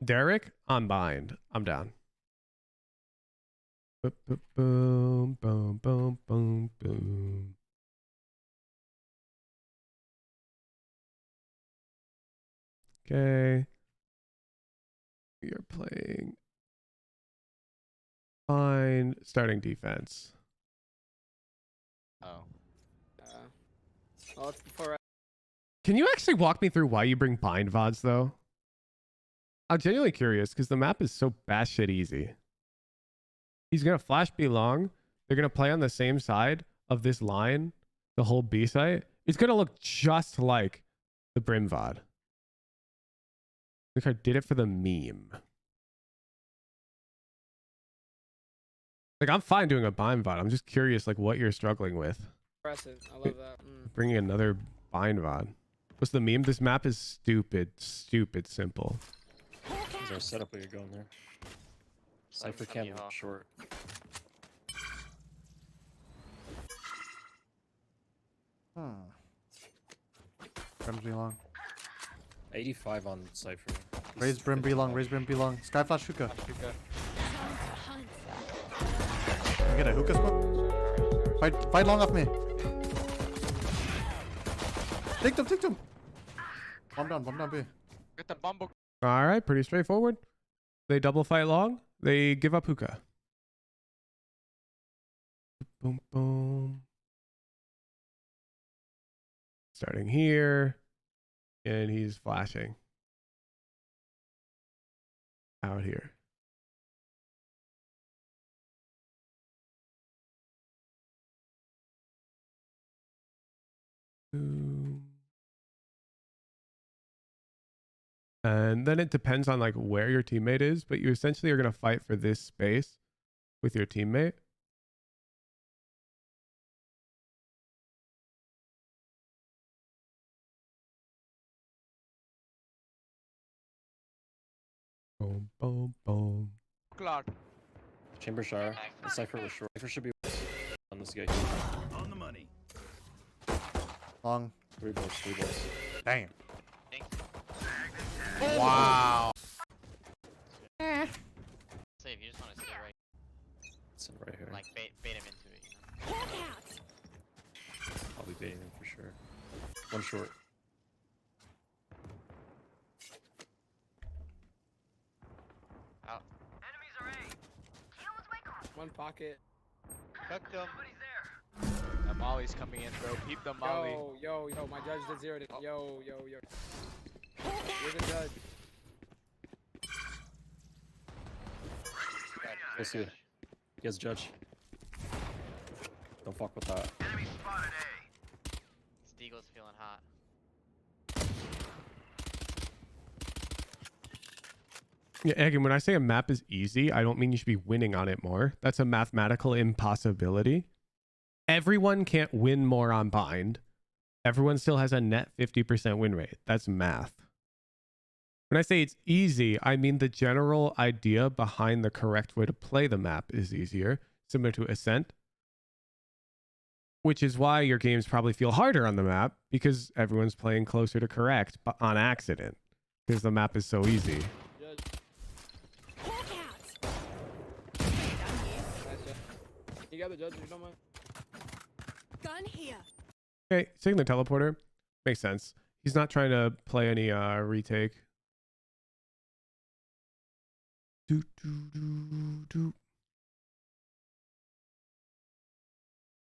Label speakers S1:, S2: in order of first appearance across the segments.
S1: Derrek, I'm bind. I'm down. Boom, boom, boom, boom, boom, boom. Okay. We are playing fine. Starting defense.
S2: Oh. Well, it's before.
S1: Can you actually walk me through why you bring bind VODs though? I'm genuinely curious because the map is so batshit easy. He's gonna flash B long. They're gonna play on the same side of this line, the whole B site. It's gonna look just like the Brim VOD. I think I did it for the meme. Like, I'm fine doing a bind VOD. I'm just curious, like, what you're struggling with.
S2: Impressive. I love that.
S1: Bringing another bind VOD. What's the meme? This map is stupid simple.
S3: Is there a setup where you're going there? Cypher cam short.
S4: Brim's B long.
S3: 85 on Cypher.
S4: Raise Brim B long. Raise Brim B long. Skye flash hookah. Can you get a hookah spot? Fight long off me. Take them. Bomb down B.
S2: Get the bumble.
S1: All right, pretty straightforward. They double fight long. They give up hookah. Boom, boom. Starting here. And he's flashing. Out here. Boom. And then it depends on like where your teammate is, but you essentially are going to fight for this space with your teammate. Boom, boom, boom.
S2: Cloud.
S3: Chamber shower. The Cypher was short. Cypher should be on this guy.
S5: On the money.
S4: Long.
S3: Three balls.
S4: Damn.
S2: Wow.
S6: Save, you just want to stay right,
S3: It's in right here.
S6: like bait him into it, you know?
S3: I'll be baiting him for sure. One short.
S6: Out.
S2: One pocket.
S6: Cooked him. That Molly's coming in, bro. Peep the Molly.
S2: Yo. My judge did 0 to. Yo. You're the judge.
S3: Let's see. He has judge. Don't fuck with that.
S6: Steagle's feeling hot.
S1: Yeah, again, when I say a map is easy, I don't mean you should be winning on it more. That's a mathematical impossibility. Everyone can't win more on bind. Everyone still has a net 50% win rate. That's math. When I say it's easy, I mean the general idea behind the correct way to play the map is easier, similar to Ascent. Which is why your games probably feel harder on the map, because everyone's playing closer to correct but on accident. Because the map is so easy.
S2: Judge. You got the judge if you don't mind.
S7: Gun here.
S1: Okay, taking the teleporter. Makes sense. He's not trying to play any retake.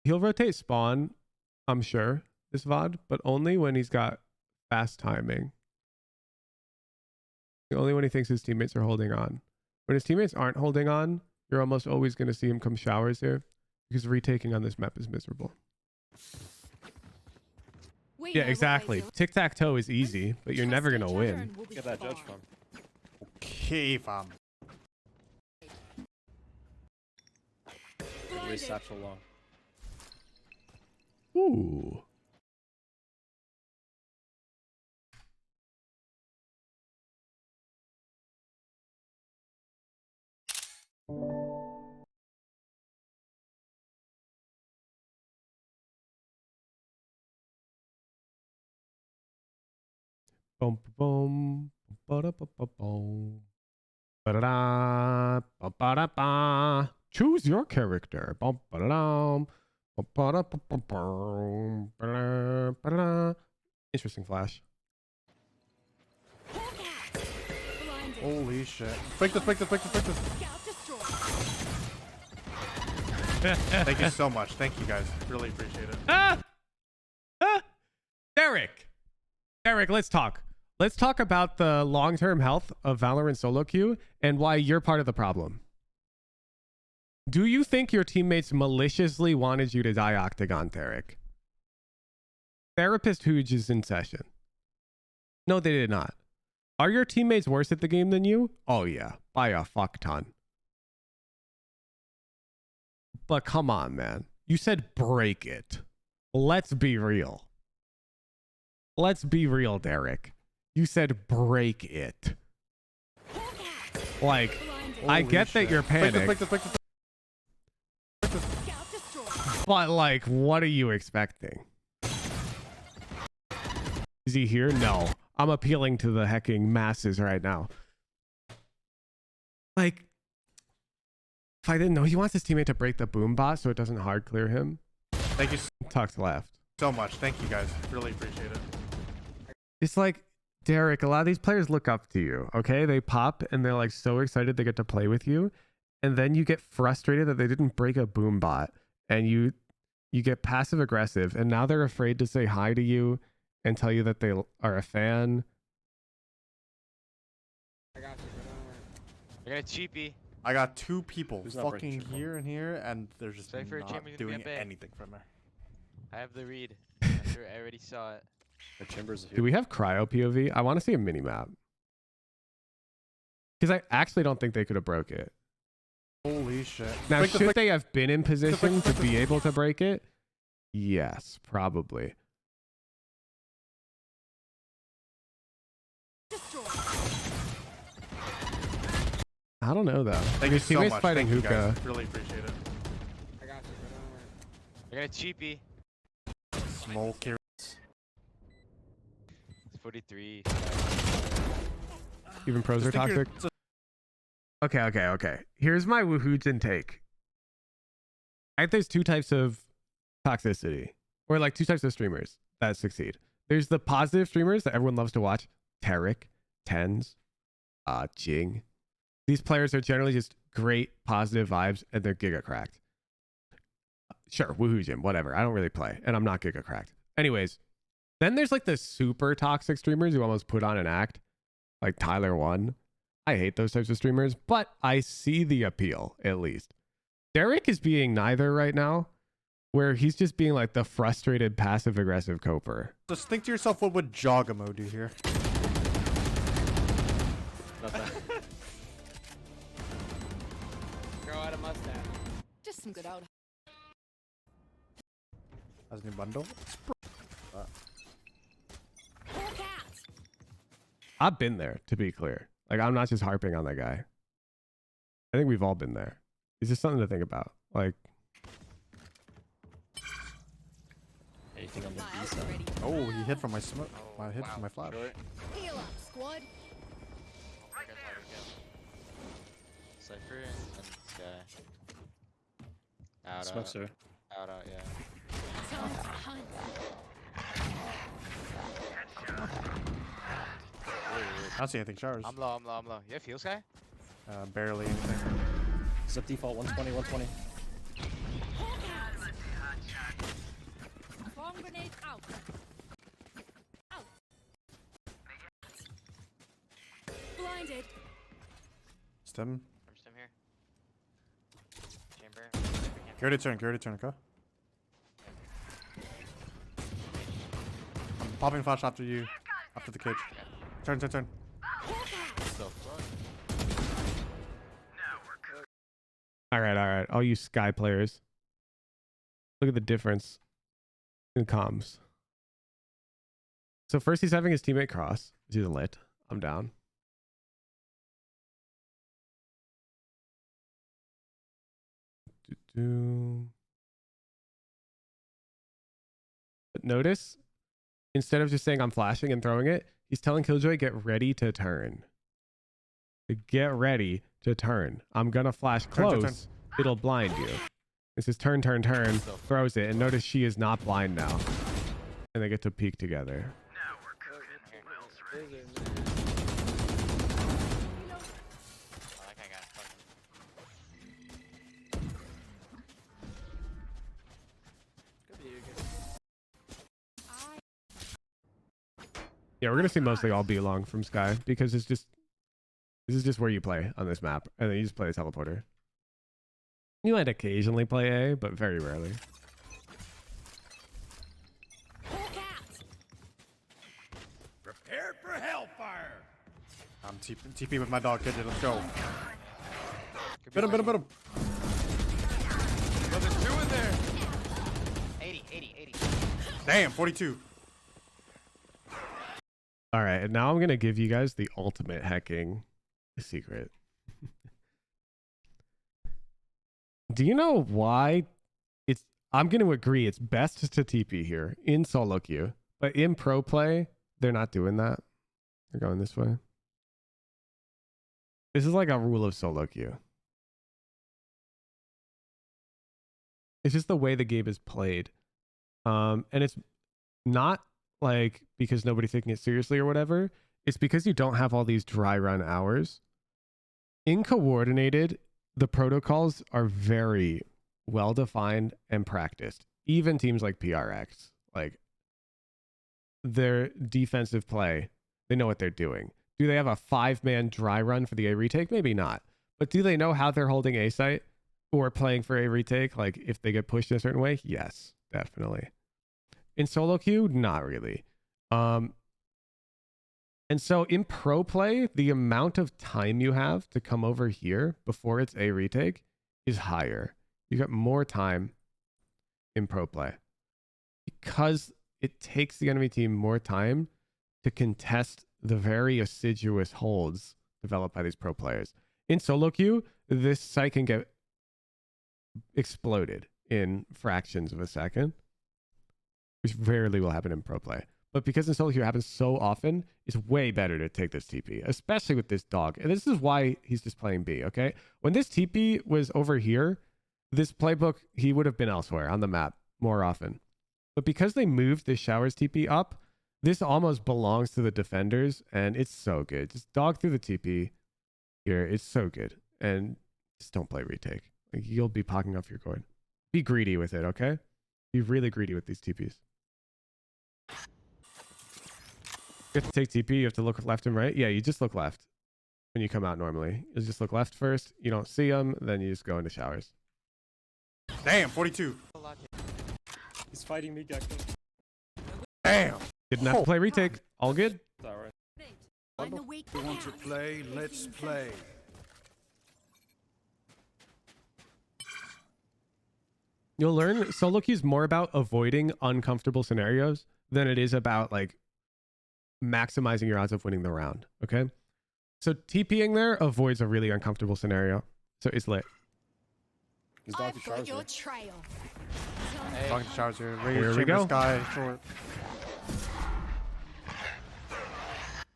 S1: He'll rotate spawn, I'm sure, this VOD, but only when he's got fast timing. Only when he thinks his teammates are holding on. When his teammates aren't holding on, you're almost always going to see him come showers here, because retaking on this map is miserable. Yeah, exactly. Tic-tac-toe is easy, but you're never going to win.
S3: Get that judge from.
S4: Okay, fam.
S3: Raise satchel long.
S1: Ooh. Boom, boom, boom, ba-da-ba-ba-boom. Ba-da-da, ba-ba-da-ba. Choose your character. Ba-ba-da-dum, ba-ba-da-ba-ba-bum, ba-da, ba-da-da. Interesting flash.
S7: Blinded.
S4: Holy shit. Break this, break this, break this, break this.
S7: Scout destroyed.
S4: Thank you so much. Thank you guys. Really appreciate it.
S1: Derrek, let's talk. Let's talk about the long-term health of Valorant solo queue and why you're part of the problem. Do you think your teammates maliciously wanted you to die Octagon, Derrek? Therapist Hooj is in session. No, they did not. Are your teammates worse at the game than you? Oh yeah, by a fuck ton. But come on, man. You said break it. Let's be real. Let's be real, Derrek. You said break it. Like,
S7: Blinded.
S1: I
S4: Holy
S1: get that
S4: shit.
S1: you're
S4: Break this,
S1: panicked,
S4: break this, break this.
S7: Scout destroyed.
S1: but like, what are you expecting? Is he here? No. I'm appealing to the hecking masses right now. Like, if I didn't know, he wants his teammate to break the boom bot so it doesn't hard clear him.
S4: Thank you
S1: Tucked left.
S4: so much. Thank you guys. Really appreciate it.
S1: It's like, Derrek, a lot of these players look up to you, okay? They pop and they're like so excited they get to play with you. And then you get frustrated that they didn't break a boom bot and you get passive aggressive and now they're afraid to say hi to you and tell you that they are a fan.
S2: I got you, bro. Don't worry.
S6: I got a cheapie.
S4: I got two people
S3: Who's not breaking
S4: fucking
S3: your
S4: here and here, and they're just
S6: Cypher
S4: not
S6: Chamber's gonna be
S4: doing
S6: a bit.
S4: anything from there.
S6: I have the read. I'm sure I already saw it.
S3: The chambers
S1: Do we have cryo POV? I want to see a mini map. Because I actually don't think they could have broke it.
S4: Holy shit.
S1: Now,
S4: Break this,
S1: should
S4: break
S1: they have been in position to
S4: break
S1: be able to break it? Yes, probably.
S7: Destroyed.
S1: I don't know though.
S4: Thank
S1: Your
S4: you so
S1: teammate's
S4: much.
S1: fighting
S4: Thank you
S1: hookah.
S4: guys. Really appreciate it.
S2: I got you, bro. Don't worry.
S6: I got a cheapie.
S4: Smoke here.
S6: It's 43.
S1: Even pros are
S4: Just think you're-
S1: toxic. Okay. Here's my Woohoojin take. I think there's two types of toxicity, or like two types of streamers that succeed. There's the positive streamers that everyone loves to watch. Derrek, Tens, Jing. These players are generally just great positive vibes and they're giga cracked. Sure, Woohoojin, whatever. I don't really play and I'm not giga cracked. Anyways, then there's like the super toxic streamers who almost put on an act, like Tyler One. I hate those types of streamers, but I see the appeal at least. Derrek is being neither right now, where he's just being like the frustrated passive aggressive coper.
S4: Just think to yourself, what would Jogamo do here?
S3: Not that.
S2: Grow out a mustache.
S7: Just some good out.
S4: As a new bundle?
S1: I've been there, to be clear. Like, I'm not just harping on that guy. I think we've all been there. It's just something to think about. Like,
S3: Anything on the B
S7: Miles
S3: side?
S7: ready.
S4: Oh, he hit from my smoke. My hit from my flash.
S6: Short.
S7: Heal up, squad.
S6: Cypher and Skye. Out,
S3: Smoke, sir.
S6: out, yeah.
S7: Time to hunt.
S4: I don't see anything. Showers.
S6: I'm low. You have heal, Skye?
S4: Barely anything.
S3: Zip default 120, 120.
S7: Bomb grenade out. Out. Blinded.
S4: Stem.
S6: I'm still here. Chamber.
S4: Carry turn, okay? I'm popping flash after you. After the cage. Turn.
S6: The fuck?
S1: all right. All you Skye players. Look at the difference in comms. So first he's having his teammate cross, which is lit. I'm down. But notice, instead of just saying I'm flashing and throwing it, he's telling Killjoy get ready to turn. Get ready to turn. I'm gonna flash
S4: Turn,
S1: close.
S4: turn, turn.
S1: It'll blind you. This is turn, throws it, and notice she is not blind now. And they get to peek together.
S6: Oh, that guy got fucking.
S1: Yeah, we're gonna see mostly all B long from Skye because this is just where you play on this map, and then you just play the teleporter. You might occasionally play A, but very rarely.
S7: Hawk out.
S5: Prepared for hellfire.
S4: I'm TP with my dog. Get it. Let's go.
S6: Could be
S4: Bit him.
S5: Well, there's two in there.
S6: 80.
S4: Damn, 42.
S1: All right, and now I'm gonna give you guys the ultimate hacking secret. Do you know why I'm gonna agree it's best to TP here in solo queue, but in pro play, they're not doing that. They're going this way. This is like a rule of solo queue. It's just the way the game is played. And it's not like because nobody's taking it seriously or whatever. It's because you don't have all these dry run hours. In coordinated, the protocols are very well defined and practiced. Even teams like PRX, like their defensive play, they know what they're doing. Do they have a 5-man dry run for the A retake? Maybe not. But do they know how they're holding A site or playing for A retake? Like if they get pushed in a certain way? Yes, definitely. In solo queue, not really. And so in pro play, the amount of time you have to come over here before it's a retake is higher. You got more time in pro play because it takes the enemy team more time to contest the very assiduous holds developed by these pro players. In solo queue, this site can get exploded in fractions of a second, which rarely will happen in pro play. But because in solo queue happens so often, it's way better to take this TP, especially with this dog. And this is why he's just playing B, okay? When this TP was over here, this playbook, he would have been elsewhere on the map more often. But because they moved this showers TP up, this almost belongs to the defenders, and it's so good. Just dog through the TP here. It's so good. And just don't play retake. Like, you'll be pocking off your cord. Be greedy with it, okay? Be really greedy with these TPs. You have to take TP, you have to look left and right. Yeah, you just look left when you come out normally. You just look left first. You don't see them, then you just go into showers.
S4: Damn, 42.
S3: He's fighting me, Gecko.
S4: Damn.
S1: Didn't have to play retake. All good.
S3: It's alright.
S7: I'm the weak
S5: You want to
S7: path.
S5: play? Let's play.
S1: You'll learn solo queue is more about avoiding uncomfortable scenarios than it is about like maximizing your odds of winning the round. Okay. So TPing there avoids a really uncomfortable scenario. So it's lit.
S3: He's dog to
S7: I've got
S3: showers.
S7: your
S3: Here.
S7: trail.
S4: Talking to showers here.
S1: Here we
S4: Chamber,
S1: go.
S4: Skye, short.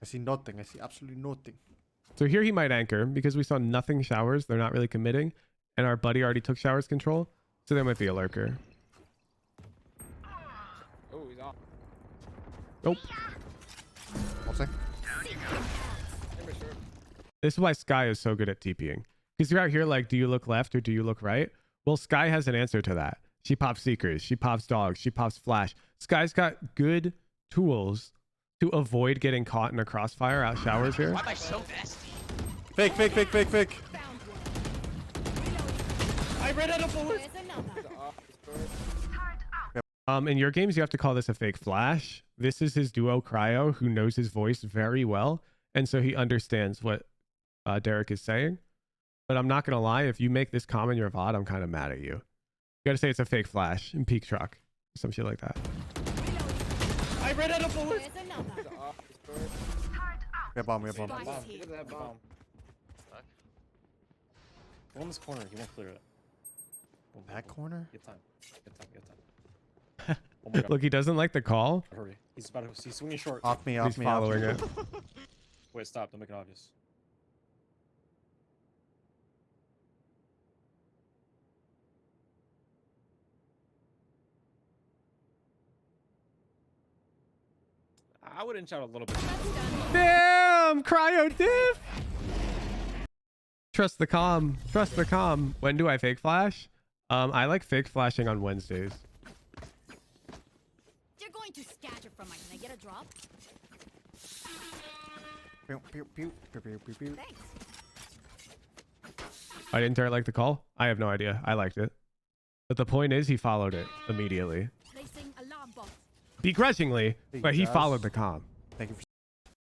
S4: I see nothing. I see absolutely nothing.
S1: So here he might anchor because we saw nothing showers. They're not really committing. And our buddy already took showers control. So there might be a lurker.
S2: Oh, he's off.
S1: Nope.
S4: What's that?
S2: Chamber short.
S1: This is why Skye is so good at TPing. Because you're out here like, do you look left or do you look right? Well, Skye has an answer to that. She pops seekers. She pops dogs. She pops flash. Skye's got good tools to avoid getting caught in a crossfire out showers here.
S6: Why am I so nasty?
S4: Fake.
S7: Found one.
S3: I ran out of bullets.
S7: There's another.
S2: He's off. He's first.
S1: In your games, you have to call this a fake flash. This is his duo Cryo, who knows his voice very well. And so he understands what Derrek is saying. But I'm not going to lie. If you make this comment in your VOD, I'm kind of mad at you. You got to say it's a fake flash in peak truck. Some shit like that.
S3: I ran out of bullets.
S7: There's another.
S2: He's off. He's first.
S4: We have bomb. We have bomb.
S7: Spike
S3: Bomb.
S7: here.
S2: Look at that bomb.
S6: Stuck.
S3: Go in this corner. He won't clear it.
S4: That corner?
S3: Get time. Get time. Oh my god.
S1: Look, he doesn't like the call.
S3: Hurry. He's about to. He's swinging short.
S4: Off me.
S1: He's following it.
S3: Wait, stop. Don't make it obvious. I would inch out a little bit.
S1: Damn, cryo diff. Trust the calm. Trust the calm. When do I fake flash? I like fake flashing on Wednesdays.
S7: They're going to scatter from my. Can I get a drop?
S4: Pew, pew, pew, pew, pew, pew, pew.
S7: Thanks.
S1: I didn't Derrek like the call. I have no idea. I liked it. But the point is he followed it immediately.
S7: Placing alarm bot.
S1: Begrudgingly,
S4: Hey,
S1: but he
S4: Jazz.
S1: followed the calm.
S4: Thank you for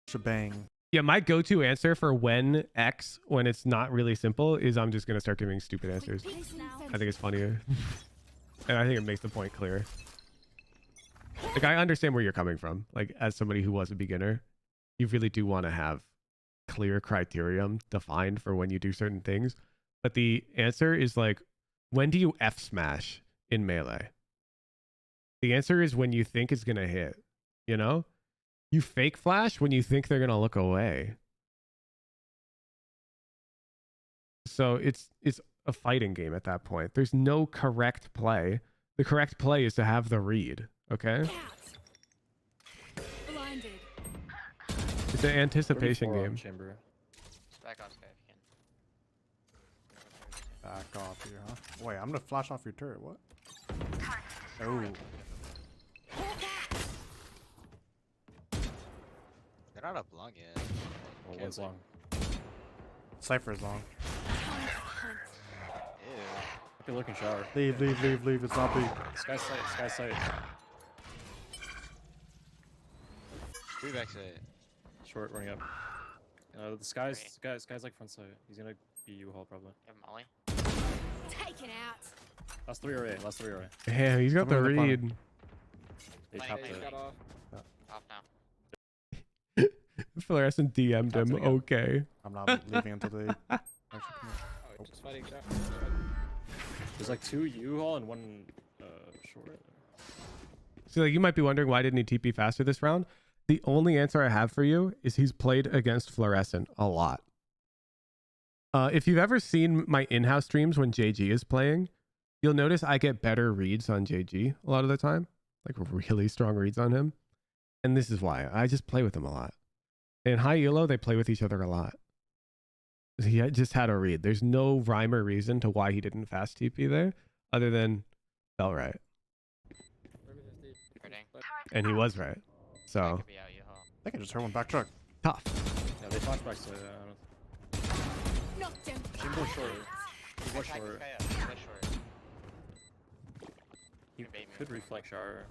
S4: shebang.
S1: Yeah, my go-to answer for when it's not really simple is I'm just going to start giving stupid answers. I think it's funnier. And I think it makes the point clear. Like, I understand where you're coming from. Like, as somebody who was a beginner, you really do want to have clear criterion defined for when you do certain things. But the answer is like, when do you F smash in Melee? The answer is when you think it's going to hit, you know? You fake flash when you think they're going to look away. So it's a fighting game at that point. There's no correct play. The correct play is to have the read, okay?
S7: Blinded.
S1: It's an anticipation
S3: 34 on
S1: game.
S3: Chamber.
S6: Back off, Skye, if you can.
S4: Back off here, huh? Wait, I'm gonna flash off your turret. What? Oh,
S6: They're not up long yet.
S3: Well,
S6: Okay,
S3: one's
S6: wait.
S3: long.
S4: Cypher is long.
S6: Ew.
S3: Good looking shower.
S4: Leave, leave, leave, leave. It's not B.
S3: Sky sight, sky sight.
S6: We back to it.
S3: Short running up. The Sky's like front side. He's gonna be U-haul probably.
S6: Have Molly.
S7: Taken out.
S3: Last 3 RA, last 3 RA.
S1: Damn, he's got the
S4: Someone in the
S1: read.
S3: They
S6: Flank,
S3: tapped
S2: Hey,
S3: it.
S2: got off.
S6: Off now.
S1: Fluorescent DM'd him.
S3: That's okay.
S1: Okay.
S4: I'm not leaving until they. Actually, come here.
S2: Oh, just fighting, shot. Just fighting.
S3: There's like 2 U-haul and 1 short.
S1: So like, you might be wondering why didn't he TP faster this round? The only answer I have for you is he's played against Fluorescent a lot. If you've ever seen my in-house streams when JG is playing, you'll notice I get better reads on JG a lot of the time. Like really strong reads on him. And this is why. I just play with him a lot. In high elo, they play with each other a lot. He just had a read. There's no rhyme or reason to why he didn't fast TP there, other than felt right.
S6: Hurting.
S1: And he was right.
S6: I
S1: So
S6: could be out, you haul.
S4: I think I just heard one back truck.
S1: tough.
S3: Yeah, they flashback to
S7: Knocked him.
S3: Chamber short. He was
S6: Skye,
S3: short.
S6: Skye up. Skye short.
S3: He
S6: Bait me.
S3: could reflect shower.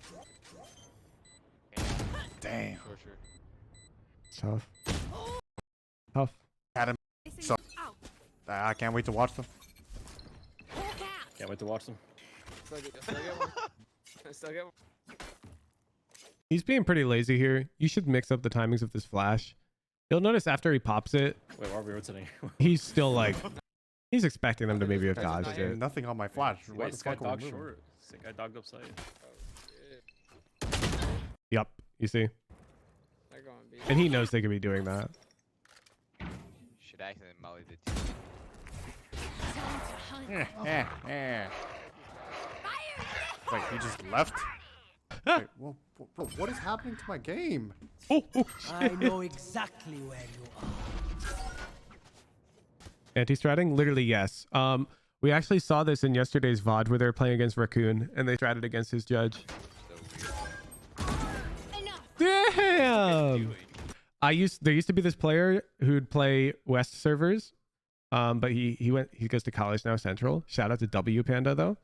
S4: Damn.
S6: Short, short.
S1: Tough. Tough.
S7: Placing
S4: So-
S7: out.
S4: I can't wait to watch them.
S7: Hawk out.
S3: Can't wait to watch them.
S2: Still get one. Still get one.
S1: He's being pretty lazy here. You should mix up the timings of this flash. You'll notice after he pops it,
S3: Wait, why are we rotating?
S1: he's still like, he's expecting them to maybe have dodged
S4: There's
S1: it.
S4: nothing on my flash. Why
S3: Wait,
S4: the
S3: this guy
S4: fuck are we
S3: dogged
S4: moving?
S3: short. This guy dogged upside.
S2: Oh, shit.
S1: Yup. You see?
S2: They're going B.
S1: And he knows they could be doing that.
S6: Should accidentally Molly the team.
S7: Time to hunt.
S4: Fire!
S7: Fire.
S4: Wait, he just left? Wait, well, bro, what is happening to my game?
S1: Oh,
S5: I know exactly where you are.
S1: anti-stratting? Literally, yes. We actually saw this in yesterday's VOD where they were playing against Raccoon and they stratted against his judge.
S6: So weird.
S7: Enough.
S1: Damn! There used to be this player who'd play West servers. But he goes to college now, Central. Shout out to W Panda though.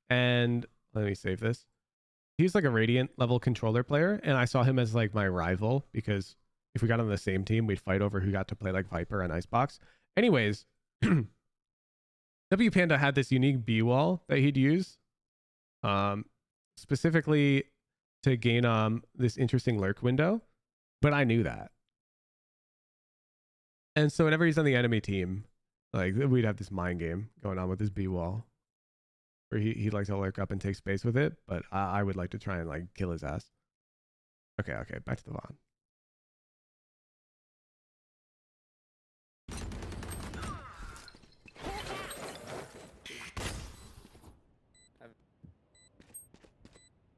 S1: And let me save this. He's like a Radiant level controller player, and I saw him as like my rival because if we got on the same team, we'd fight over who got to play like Viper and Icebox. Anyways, W Panda had this unique B wall that he'd use, specifically to gain this interesting lurk window, but I knew that. And so whenever he's on the enemy team, like we'd have this mind game going on with this B wall where he'd like to lurk up and take space with it, but I would like to try and like kill his ass. Okay, back to the VOD.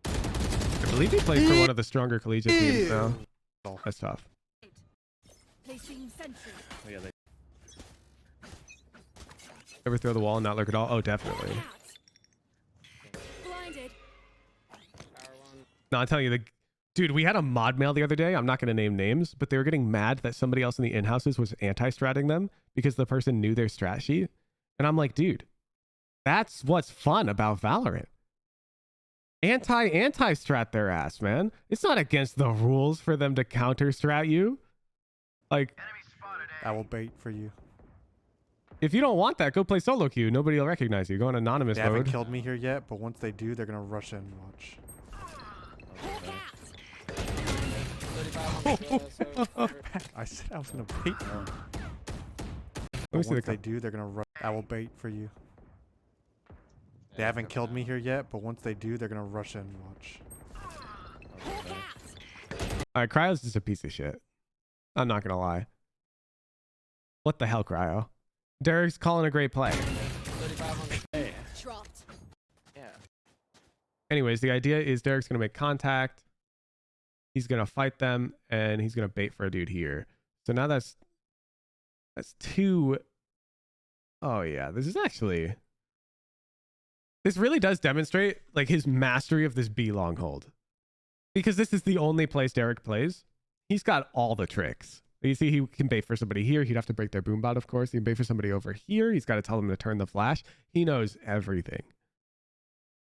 S1: I believe he plays for one of the stronger collegiate teams now. That's tough.
S7: Placing sentry.
S3: Oh, yeah, they
S1: Ever throw the wall and not lurk at all? Oh, definitely.
S7: Hawk out. Blinded.
S2: Power one.
S1: No, I'm telling you, dude, we had a mod mail the other day. I'm not going to name names, but they were getting mad that somebody else in the in-houses was anti-stratting them because the person knew their strat sheet. And I'm like, dude, that's what's fun about Valorant. Anti-strat their ass, man. It's not against the rules for them to counter-strat you. Like,
S4: I will bait for you.
S1: if you don't want that, go play solo queue. Nobody will recognize you. Go in anonymous
S4: They
S1: mode.
S4: haven't killed me here yet, but once they do, they're gonna rush in. Watch.
S7: Hawk out.
S2: 3500.
S4: I said I was gonna bait them.
S1: Let
S4: But
S1: me see the
S4: once they do, they're gonna rush. I will bait for you. They haven't killed me here yet, but once they do, they're gonna rush in. Watch.
S7: Hawk out.
S1: All right, Cryo's just a piece of shit. I'm not going to lie. What the hell, Cryo? Derrek's calling a great play.
S2: 3500.
S7: Dropped.
S6: Yeah.
S1: Anyways, the idea is Derrek's going to make contact. He's going to fight them, and he's going to bait for a dude here. So now that's two. Oh, yeah. This really does demonstrate like his mastery of this B long hold. Because this is the only place Derrek plays. He's got all the tricks. You see, he can bait for somebody here. He'd have to break their boom bot, of course. He can bait for somebody over here. He's got to tell them to turn the flash. He knows everything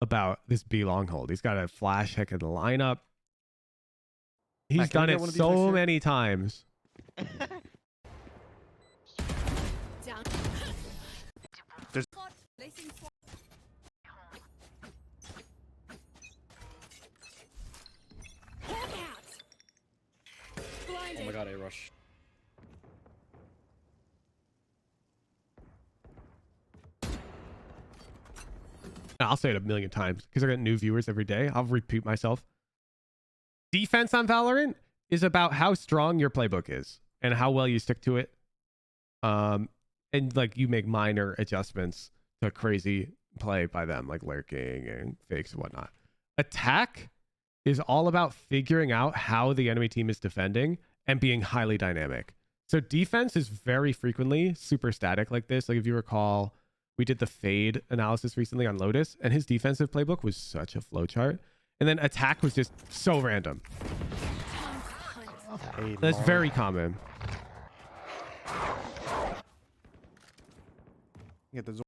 S1: about this B long hold. He's got a flash heck of the lineup. He's
S4: Matt, can we
S1: done
S4: get
S1: it
S4: one of these
S1: so
S4: next year?
S1: many times.
S7: Down.
S4: There's-
S7: Placing sword. Hawk out.
S3: Oh
S7: Blinded.
S3: my god, a rush.
S1: I'll say it a million times because I get new viewers every day. I'll repeat myself. Defense on Valorant is about how strong your playbook is and how well you stick to it. And like you make minor adjustments to crazy play by them, like lurking and fakes and whatnot. Attack is all about figuring out how the enemy team is defending and being highly dynamic. So defense is very frequently super static like this. Like if you recall, we did the fade analysis recently on Lotus, and his defensive playbook was such a flowchart. And then attack was just so random.
S4: Hey,
S1: That's
S4: Lord.
S1: very common.
S4: Get the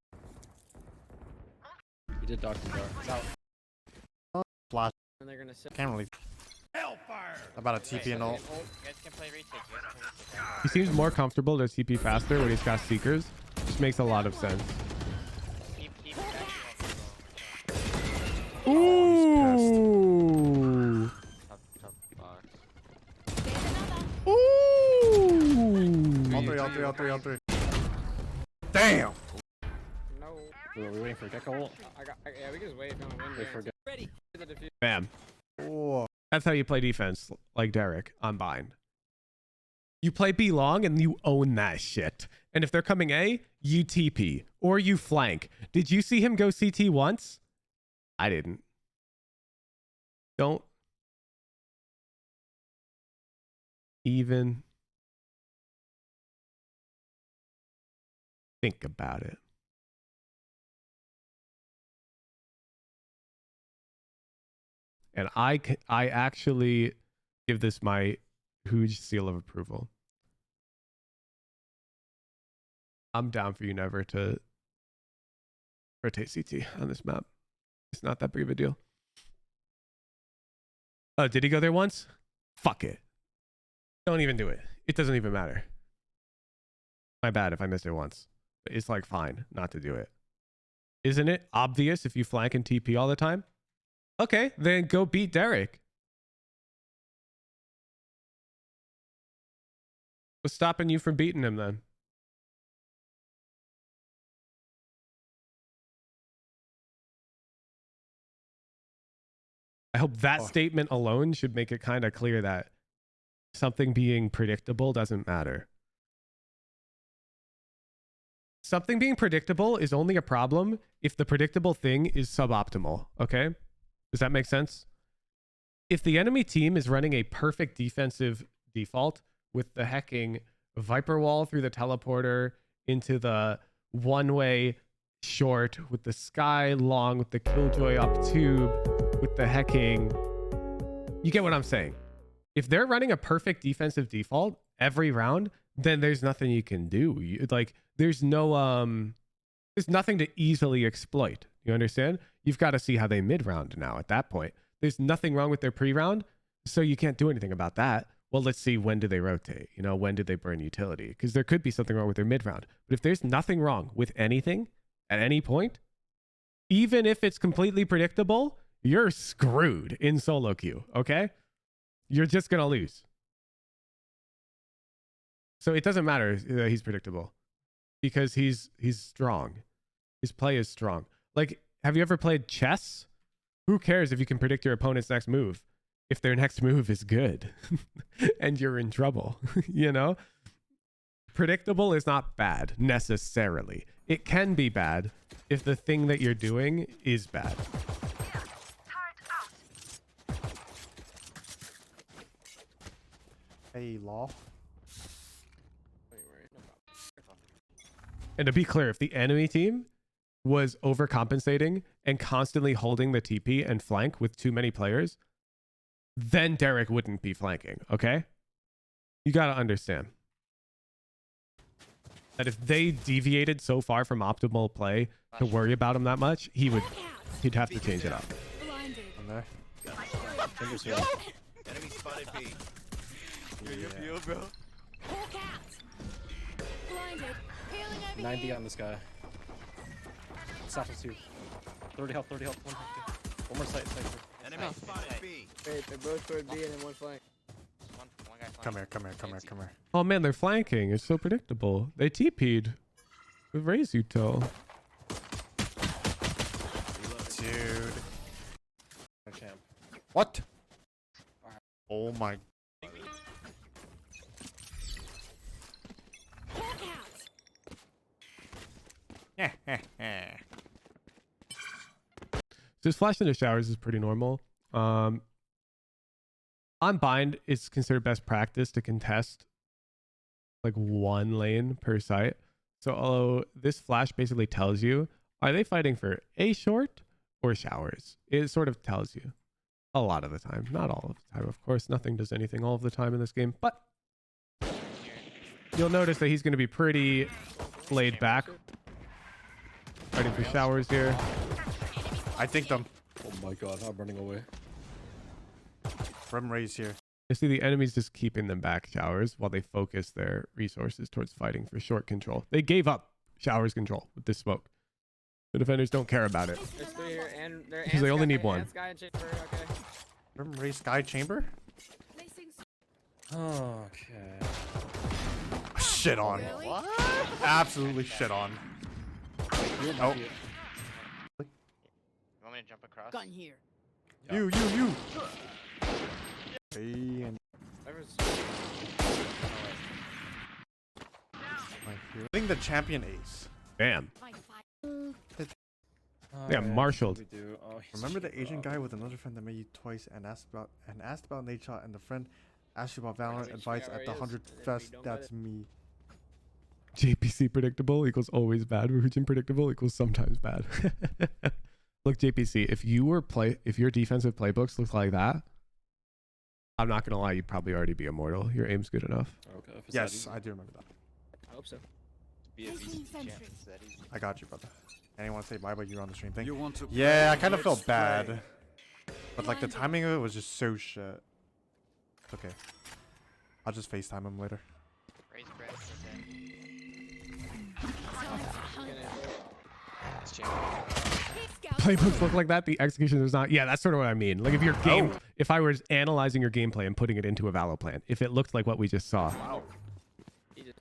S3: He did Dr. Dark. It's out.
S4: flash.
S2: And they're gonna sit.
S4: Can't really. About a TP and all.
S6: You guys can play retake. You guys can play retake.
S1: He seems more comfortable to TP faster when he's got Seekers, which makes a lot of sense.
S6: Keep
S1: Ooh.
S6: Tough box.
S1: Ooh.
S4: All three. Damn!
S2: No.
S3: Are we waiting for Gecko ult?
S2: Yeah, we can just wait. If you wanna win
S3: Wait
S2: here.
S3: for Gecko.
S7: Ready.
S2: The defuse.
S1: Bam.
S4: Oh,
S1: That's how you play defense, like Derrek on bind. You play B long and you own that shit. And if they're coming A, you TP or you flank. Did you see him go CT once? I didn't. Don't even think about it. And I actually give this my huge seal of approval. I'm down for you never to rotate CT on this map. It's not that big of a deal. Oh, did he go there once? Fuck it. Don't even do it. It doesn't even matter. My bad if I missed it once. It's like fine not to do it. Isn't it obvious if you flank and TP all the time? Okay, then go beat Derrek. What's stopping you from beating him then? I hope that statement alone should make it kind of clear that something being predictable doesn't matter. Something being predictable is only a problem if the predictable thing is suboptimal, okay? Does that make sense? If the enemy team is running a perfect defensive default with the hecking Viper wall through the teleporter into the one-way short with the Skye long with the Killjoy up tube with the hecking. You get what I'm saying? If they're running a perfect defensive default every round, then there's nothing you can do. Like there's no there's nothing to easily exploit. You understand? You've got to see how they mid-round now at that point. There's nothing wrong with their pre-round, so you can't do anything about that. Well, let's see, when do they rotate? You know, when do they burn utility? Because there could be something wrong with their mid-round. But if there's nothing wrong with anything at any point, even if it's completely predictable, you're screwed in solo queue, okay? You're just going to lose. So it doesn't matter that he's predictable because he's strong. His play is strong. Like, have you ever played chess? Who cares if you can predict your opponent's next move if their next move is good and you're in trouble, you know? Predictable is not bad necessarily. It can be bad if the thing that you're doing is bad.
S4: Hey, law.
S1: And to be clear, if the enemy team was overcompensating and constantly holding the TP and flank with too many players, then Derrek wouldn't be flanking, okay? You got to understand that if they deviated so far from optimal play to worry about him that much, he'd have to change it up.
S7: Blinded.
S4: I'm there.
S3: Chamber's here.
S6: Enemy spotted B.
S3: Yeah.
S6: Bro.
S7: Hawk out. Blinded. Healing over
S3: 90
S7: here.
S3: on this guy. Satchel's 2. 30 health, 30 health. One more sight.
S6: Enemy spotted B.
S2: Wait, they're both toward B and then one flank.
S6: One guy
S4: Come
S6: flanking.
S4: here.
S1: Oh man, they're flanking. It's so predictable. They TP'd with Raise Util.
S4: Dude.
S3: No champ.
S4: What? Oh my.
S7: Hawk out.
S1: Just flash into showers is pretty normal. On bind, it's considered best practice to contest like one lane per site. So this flash basically tells you, are they fighting for a short or showers? It sort of tells you a lot of the time. Not all of the time, of course. Nothing does anything all of the time in this game. But you'll notice that he's going to be pretty laid back. Fighting for showers here.
S4: I think them.
S3: Oh my god, I'm running away.
S4: Rim raise here.
S1: You see the enemies just keeping them back showers while they focus their resources towards fighting for short control. They gave up showers control with this smoke. The defenders don't care about it.
S2: There's 3 here and they're
S1: Because they only need one.
S2: Skye and Chamber, okay.
S4: Rim raise Skye chamber.
S7: Placing
S3: Okay.
S4: Shit on.
S7: Really?
S4: Absolutely shit on. Oh.
S6: You want me to jump across?
S5: Gun here.
S4: You. Hey, and
S2: Whoever's-
S4: I think the champion ace.
S1: Damn.
S7: my fire.
S1: Yeah,
S3: Alright,
S1: marshaled.
S3: what do we do? Oh, he's
S4: Remember the
S3: cheap,
S4: Asian
S3: bro.
S4: guy with another friend that met you twice and asked about Nate Shot, and the friend asked you about Valorant
S2: Which
S4: advice
S2: guy
S4: at the
S2: is,
S4: 100
S2: and if we
S4: Fest?
S2: don't
S4: That's
S2: get
S4: me.
S1: JPC predictable equals always bad. Woohoojin predictable equals sometimes bad. Look, JPC, if your defensive playbooks look like that, I'm not gonna lie, you'd probably already be immortal. Your aim's good enough.
S3: Okay, if it's that
S4: Yes,
S3: easy.
S4: I do remember that.
S2: I hope so.
S6: Be a
S7: Placing
S6: VC champ.
S7: sentry.
S6: Is that easy?
S4: I got you, brother. Anyone say bye, but you're on the stream thing.
S8: You want to
S4: Yeah, I
S8: play?
S4: kind of felt
S8: Let's play.
S4: bad, but like the timing of it was just so shit. It's okay. I'll just FaceTime him later.
S6: Raise breath.
S7: It's
S6: Champ.
S1: Playbooks look like that. The execution is not. Yeah, that's sort of what I mean. Like if your game, if I was analyzing your gameplay and putting it into a Valo plan, if it looked like what we just saw,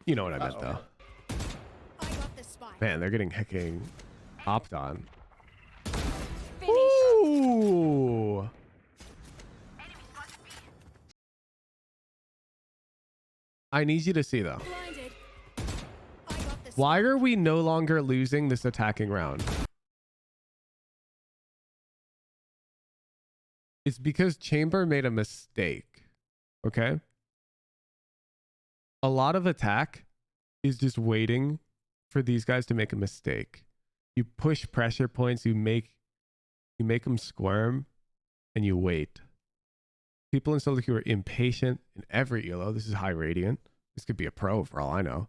S1: you know what I meant though.
S7: I got the spike.
S1: Man, they're getting hecking hopped on.
S7: Finish.
S1: Ooh. I need you to see though.
S7: Blinded. I got the
S1: Why are we no longer losing this attacking round? It's because Chamber made a mistake. Okay? a lot of attack is just waiting for these guys to make a mistake. You push pressure points, you make them squirm, and you wait. People in solo queue are impatient in every elo. This is high radiant. This could be a pro for all I know.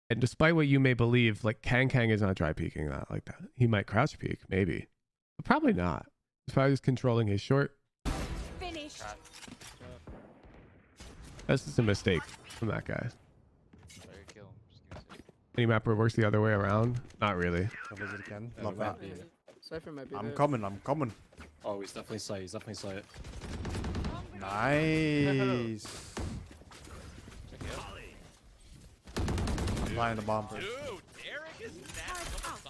S1: And despite what you may believe, like Kang is not dry peeking that like that. He might crouch peek, maybe. But probably not. He's probably just controlling his short.
S7: Finished.
S1: That's just a mistake from that guy.
S6: Sorry, kill him. Just gonna say.
S1: Any map where it works the other way around? Not really.
S4: I'll visit again.
S3: Yeah,
S4: Love
S3: we
S4: that.
S3: might be-
S2: Cypher might be
S4: I'm
S2: there.
S4: coming. I'm coming.
S3: Oh, he's definitely sight. He's definitely sight.
S4: Nice.
S6: Check it out.
S4: Flying the bomb first.
S6: Dude, Derrek is nasty.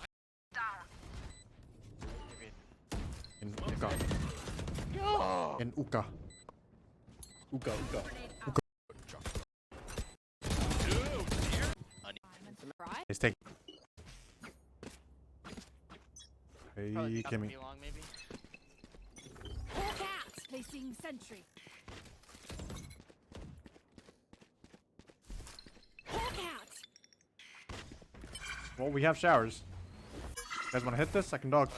S4: In Uka.
S6: Yo!
S4: In Uka.
S3: Uka.
S7: Right?
S4: He's taking.
S6: Probably
S4: Hey,
S6: got to
S4: Kimmy.
S6: be long, maybe.
S7: Hawk out. Placing sentry. Hawk out.
S4: Well, we have showers. You guys want to hit this? Second dog.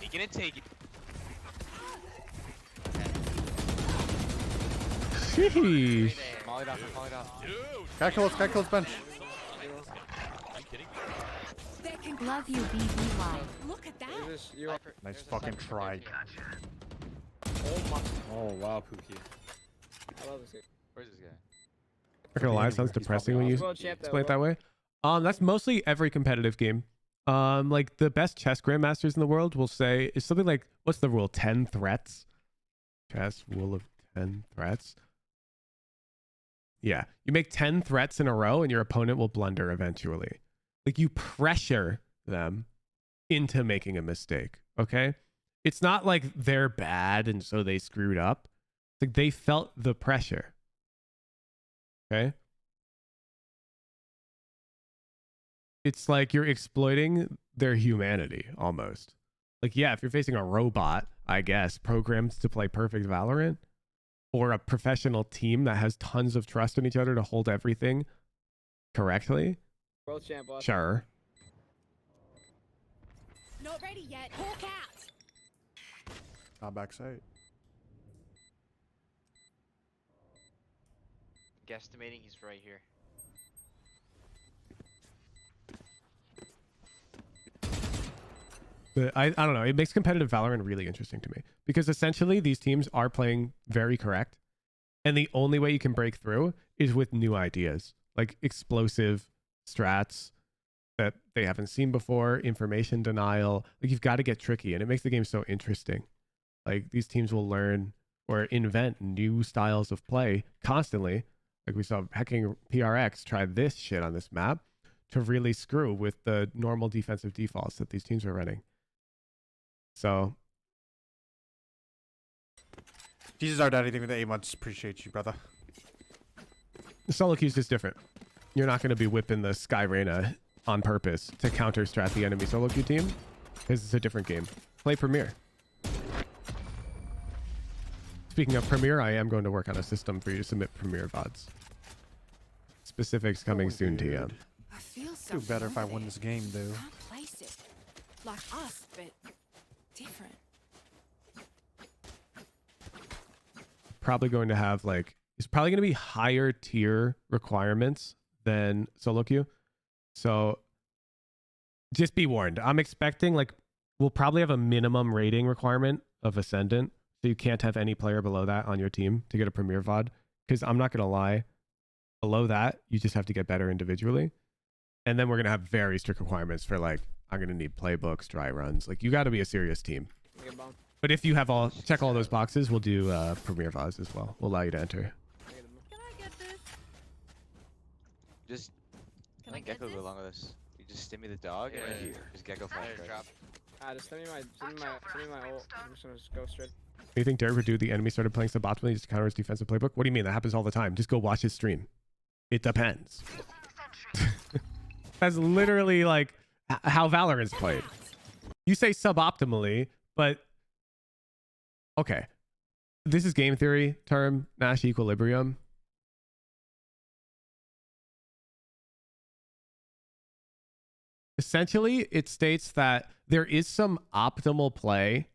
S6: He gonna take it.
S1: Sheesh.
S6: Molly off, molly off.
S4: Sky kills bench.
S7: There can
S8: Love you, BBY.
S7: look at that.
S2: Is this you?
S6: Cypher-
S4: Nice
S6: there's a
S4: fucking
S6: Cypher
S4: try.
S6: right here.
S2: Oh my.
S3: Oh wow, Pookie.
S2: I love this game.
S6: Where's this guy?
S1: Not gonna lie, it sounds
S4: He's
S1: depressing when you
S2: World champ though.
S1: explain it that way. That's mostly every competitive game. Like the best chess grandmasters in the world will say is something like, what's the rule? 10 threats. Chess rule of 10 threats. Yeah, you make 10 threats in a row, and your opponent will blunder eventually. Like you pressure them into making a mistake. Okay, it's not like they're bad and so they screwed up. It's like they felt the pressure. Okay. It's like you're exploiting their humanity almost. Like, yeah, if you're facing a robot, I guess, programmed to play perfect Valorant, or a professional team that has tons of trust in each other to hold everything correctly,
S2: World champ. Boss.
S1: sure.
S7: Not ready yet. Hawk out.
S4: Not backside.
S6: Guesstimating he's right here.
S1: But I don't know. It makes competitive Valorant really interesting to me because essentially these teams are playing very correct. And the only way you can break through is with new ideas, like explosive strats that they haven't seen before, information denial. Like you've got to get tricky, and it makes the game so interesting. Like these teams will learn or invent new styles of play constantly. Like we saw Hacking PRX try this shit on this map to really screw with the normal defensive defaults that these teams are running. So
S4: Jesus, our daddy, thank you for the 8 months. Appreciate you, brother.
S1: the solo queue is just different. You're not going to be whipping the Skye Reyna on purpose to counter strat the enemy solo queue team because it's a different game. Play Premiere. Speaking of Premiere, I am going to work on a system for you to submit Premiere VODs. Specifics coming
S4: Oh,
S1: soon,
S4: dude.
S1: TM.
S7: I feel so.
S4: Do better if I win this game, though.
S7: Can't place it. Like us, but different.
S1: Probably going to have like, it's probably going to be higher tier requirements than solo queue. So just be warned. I'm expecting like, we'll probably have a minimum rating requirement of Ascendant. So you can't have any player below that on your team to get a Premiere VOD. Because I'm not going to lie, below that, you just have to get better individually. And then we're going to have very strict requirements for like, I'm going to need playbooks, dry runs. Like you got to be a serious team.
S2: Get bomb.
S1: But if you have all, check all those boxes, we'll do Premiere VODs as well. We'll allow you to enter.
S2: I get a bomb.
S7: Can I get this?
S6: Just
S7: Can
S6: let
S7: I get
S6: Gecko
S7: this?
S6: go along with us. You just stimmy the dog
S2: Yeah,
S6: and
S2: yeah,
S6: just Gecko flash drop.
S2: Just send me my ult. I'm just gonna go straight.
S1: You think Derrek would do the enemy started playing suboptimally just to counter his defensive playbook? What do you mean? That happens all the time. Just go watch his stream. It depends. That's literally like how Valorant's played. You say suboptimally, but okay. this is game theory term, Nash equilibrium. Essentially, it states that there is some optimal play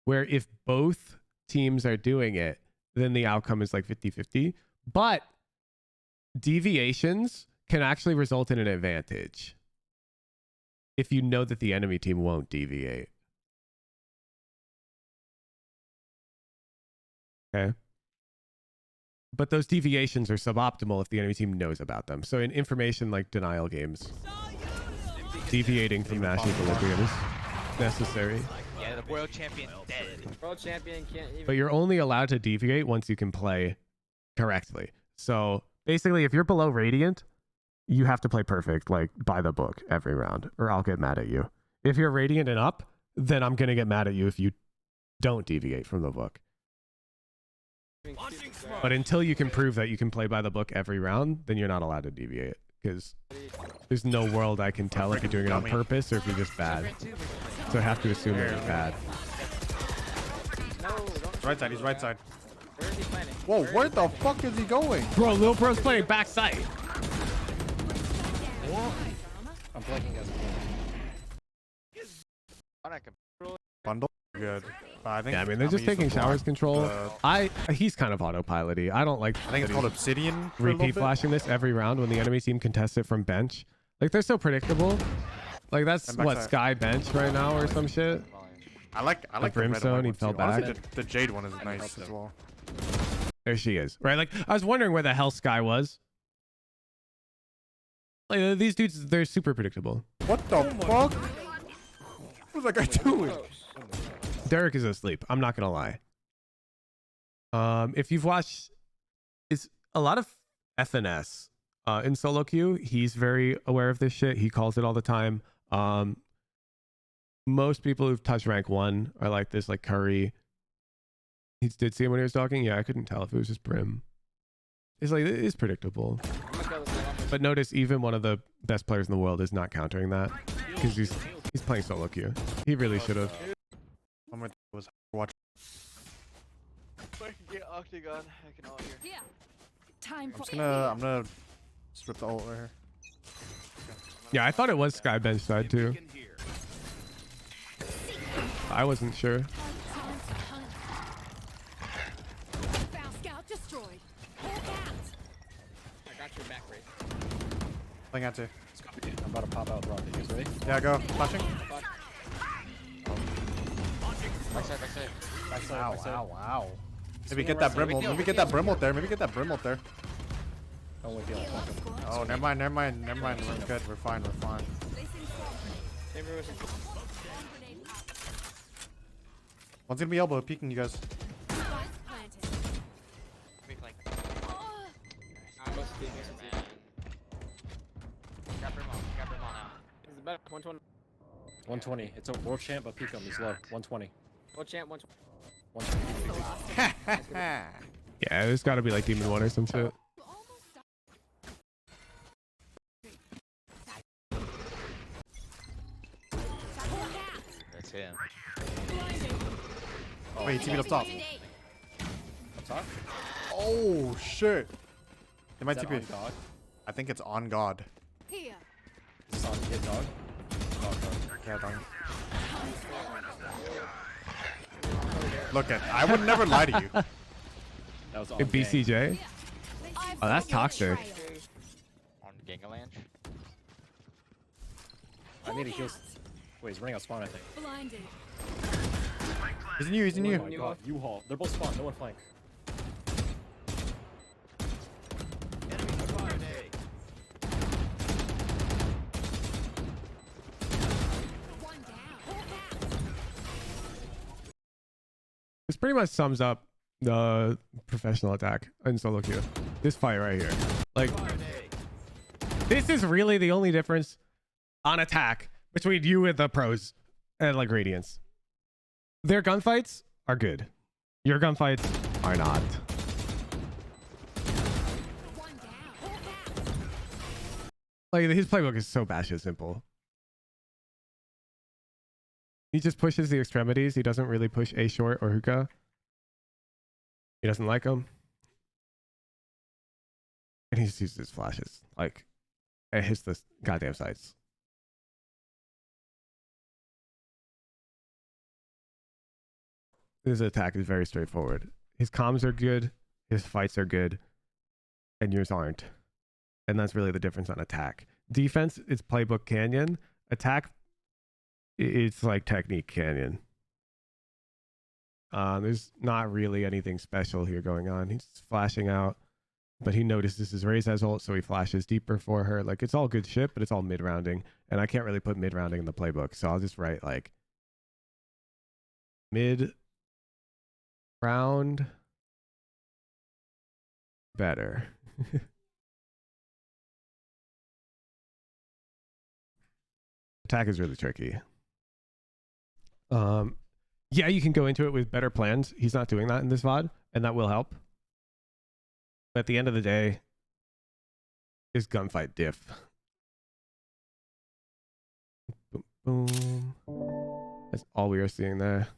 S1: where if both teams are doing it, then the outcome is like 50-50. But deviations can actually result in an advantage if you know that the enemy team won't deviate. Okay. But those deviations are suboptimal if the enemy team knows about them. So in information like denial games, deviating from Nash equilibrium is necessary.
S6: Yeah, the world champion dead.
S2: World champion can't even.
S1: But you're only allowed to deviate once you can play correctly. So basically, if you're below Radiant, you have to play perfect, like by the book every round, or I'll get mad at you. If you're Radiant and up, then I'm going to get mad at you if you don't deviate from the book. But until you can prove that you can play by the book every round, then you're not allowed to deviate. Because there's no world I can tell if you're doing it on purpose or if you're just bad. So I have to assume that you're bad.
S2: No, don't.
S4: Right side, he's right side.
S2: Where is he planning?
S4: Whoa, where the fuck is he going?
S1: Bro, Lil Bro's playing backside.
S3: I'm flanking guys.
S4: Bundle? Good. I think,
S1: Yeah, I mean, they're
S4: I'm
S1: just
S4: gonna use
S1: taking
S4: the
S1: showers
S4: block.
S1: control. He's kind of autopilot-y. I don't like
S4: I think it's called Obsidian. for a little
S1: repeat
S4: bit.
S1: flashing this every round when the enemy team contests it from bench. Like, they're so predictable. Like, that's
S4: And
S1: what,
S4: backside.
S1: Skye bench right now or some shit?
S4: I like the red and
S1: Brimstone,
S4: white
S1: he
S4: one
S1: fell
S4: too. Honestly,
S1: back.
S4: the Jade one is nice as well.
S1: There she is. Right? Like, I was wondering where the hell Skye was. Like, these dudes, they're super predictable.
S4: What the fuck? What was that guy doing?
S1: Derrek is asleep. I'm not gonna lie. If you've watched, it's a lot of FNS in solo queue. He's very aware of this shit. He calls it all the time. Most people who've touched rank 1 are like this, like Curry. He did see him when he was talking. Yeah, I couldn't tell if it was just Brim. It's like it's predictable. But notice, even one of the best players in the world is not countering that because he's playing solo queue. He really should have.
S4: I'm gonna was watch.
S6: I can get Octagon. I can all here.
S7: Here. Time for
S4: I'm gonna strip the ult right here.
S1: Yeah, I thought it was Skye bench side too. I wasn't sure.
S7: Bow scout destroyed. Hold out.
S2: I got your back, Ray.
S4: Playing out too.
S3: I'm about to pop out rocket. You guys ready?
S4: Yeah, go. Flashing.
S6: Backside, backside.
S3: Backside,
S4: Ow,
S3: backside.
S4: ow, ow. Maybe
S3: Swing
S4: get
S3: right
S4: that
S3: side.
S4: brim ult. Maybe get that brim ult there. Maybe get that brim ult there.
S3: Don't wait, Gale.
S4: Oh, never mind, never mind, never mind. We're good. We're fine. We're fine.
S2: Chamber was
S4: One's gonna be elbow peeking you guys.
S7: Spike planted.
S6: Quick, like.
S2: I must be missing.
S6: Man. Got Brim on. Got Brim on now.
S2: This is better. 120.
S3: 120. It's a world champ, but peek him. He's low. 120.
S2: World champ. 120.
S3: 120.
S1: Yeah, there's got to be like Demon 1 or some shit.
S6: That's him.
S4: Wait, TP up top.
S3: Up top?
S4: Oh shit. They might
S3: Is that
S4: TP.
S3: on God?
S4: I think it's on God.
S7: Here.
S3: Is this on hit dog? Oh, God.
S4: Yeah, done. Look at. I would never lie to you.
S3: That was on
S1: In BCJ? Oh, that's toxic.
S6: On Gangalanch.
S3: I need a heal. Wait, he's running out spawn, I think.
S7: Blinded.
S4: He's in you. He's in
S3: Oh
S4: you.
S3: my god, U-Haul. They're both spawn. No one flank.
S7: One down.
S1: This pretty much sums up the professional attack in solo queue. This fight right here. Like, this is really the only difference on attack between you and the pros and like Radiance. Their gunfights are good. Your gunfights are not.
S7: One down.
S1: Like, his playbook is so batshit simple. He just pushes the extremities. He doesn't really push A short or hookah. He doesn't like them. And he just uses his flashes. Like, it hits the goddamn sights. His attack is very straightforward. His comms are good, his fights are good, and yours aren't. And that's really the difference on attack. Defense is playbook canyon. Attack, it's like technique canyon. There's not really anything special here going on. He's flashing out, but he notices his Raze has ult, so he flashes deeper for her. Like, it's all good shit, but it's all mid-rounding. And I can't really put mid-rounding in the playbook, so I'll just write, like, mid-round better. Attack is really tricky. Yeah, you can go into it with better plans. He's not doing that in this VOD, and that will help. But at the end of the day, is gunfight diff. Boom, boom. That's all we are seeing there.